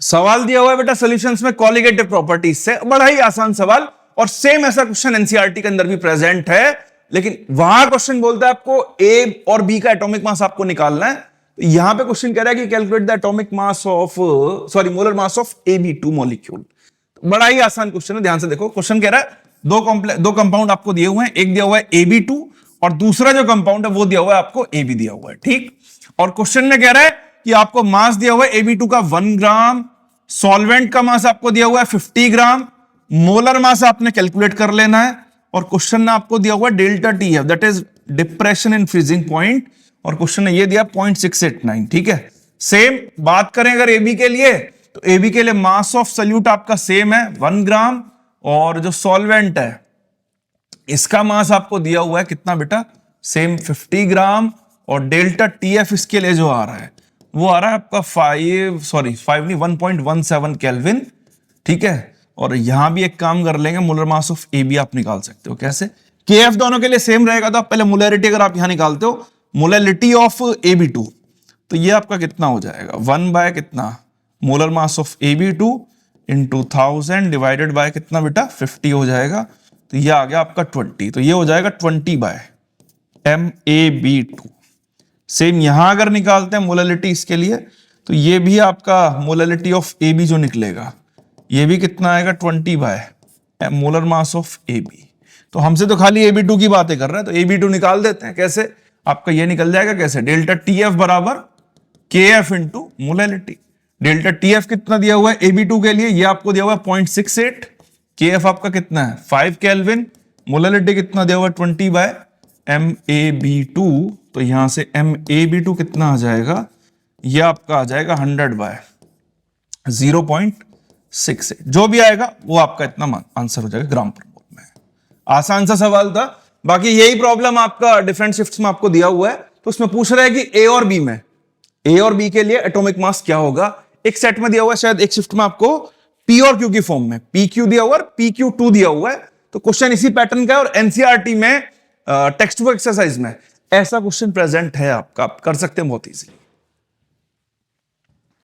सवाल दिया हुआ है बेटा सॉल्यूशंस में कॉलिगेटिव प्रॉपर्टीज से, बड़ा ही आसान सवाल, और सेम ऐसा क्वेश्चन एनसीईआरटी के अंदर भी प्रेजेंट है, लेकिन वहां क्वेश्चन बोलता है आपको ए और बी का एटॉमिक मास आपको निकालना है। यहां पे क्वेश्चन कह रहा है कि calculate the atomic mass of molar mass of AB2 molecule. बड़ा ही आसान क्वेश्चन है, ध्यान से देखो। क्वेश्चन कह रहा है दो कंपाउंड आपको दिए हुए हैं, एक दिया हुआ है AB2 और दूसरा जो कंपाउंड है वो दिया हुआ है आपको AB दिया हुआ है, ठीक। और क्वेश्चन में कह रहा है कि आपको मास दिया हुआ है AB2 का 1 ग्राम, सॉल्वेंट का मास आपको दिया हुआ है 50 ग्राम, मोलर मास आपने कैलकुलेट कर लेना है। और क्वेश्चन में आपको दिया हुआ है delta TF, that is depression in freezing point, और क्वेश्चन ने ये दिया 0.689, ठीक है। सेम बात करें अगर AB के लिए, तो AB के लिए मास ऑफ सॉल्यूट आपका सेम है 1 ग्राम, और जो सॉल्वेंट है इसका मास आपको दिया हुआ है कितना बेटा, सेम 50 ग्राम, और डेल्टा TF इसके लिए जो आ रहा है वो आ रहा है आपका 1.17 केल्विन, ठीक है। और यहां भी एक काम कर लेंगे, मोलर मास ऑफ AB आप निकाल सकते हो। कैसे? KF दोनों के लिए सेम रहेगा, तो आप पहले मोलरिटी अगर आप यहां निकालते हो, मोलरिटी ऑफ AB2, तो ये आपका कितना हो जाएगा 1 बाय कितना, molar mass of AB2 into 1000 divided by कितना बेटा 50 हो जाएगा, तो ये आ गया आपका 20, तो ये हो जाएगा 20 बाय MAB2। सेम यहां अगर निकालते हैं मोलरिटी इसके लिए, तो ये भी आपका मोलरिटी ऑफ AB जो निकलेगा ये भी कितना आएगा 20 by molar mass of AB। तो हमसे तो खाली AB2 की बातें कर रहा है, तो AB2 निकाल देते हैं। कैसे? आपका ये निकल जाएगा कैसे, डेल्टा TF बराबर KF into molarity. Delta TF कितना दिया हुआ है AB2 के लिए, ये आपको दिया हुआ है 0.68, KF आपका कितना है 5 केल्विन, मोलरिटी कितना दिया हुआ है 20 बाय MAB2, तो यहां से MAB2 कितना आ जाएगा, ये आपका आ जाएगा 100 बाय 0.68, जो भी आएगा वो आपका इतना आंसर हो जाएगा ग्राम पर मोल में। आसान सा सवाल था। बाकी यही प्रॉब्लम आपका डिफरेंट शिफ्ट्स में आपको दिया हुआ है, तो उसमें पूछ रहा है कि A और B के लिए एटॉमिक मास क्या होगा। एक सेट में दिया हुआ है, शायद एक शिफ्ट में आपको P और Q की फॉर्म में PQ दिया हुआ है, PQ2 दिया हुआ है, तो क्वेश्चन इसी पैटर्न का है। और एनसीईआरटी में टेक्स्ट बुक एक्सरसाइज में ऐसा क्वेश्चन प्रेजेंट है आपका, आप कर सकते हैं बहुत इजी।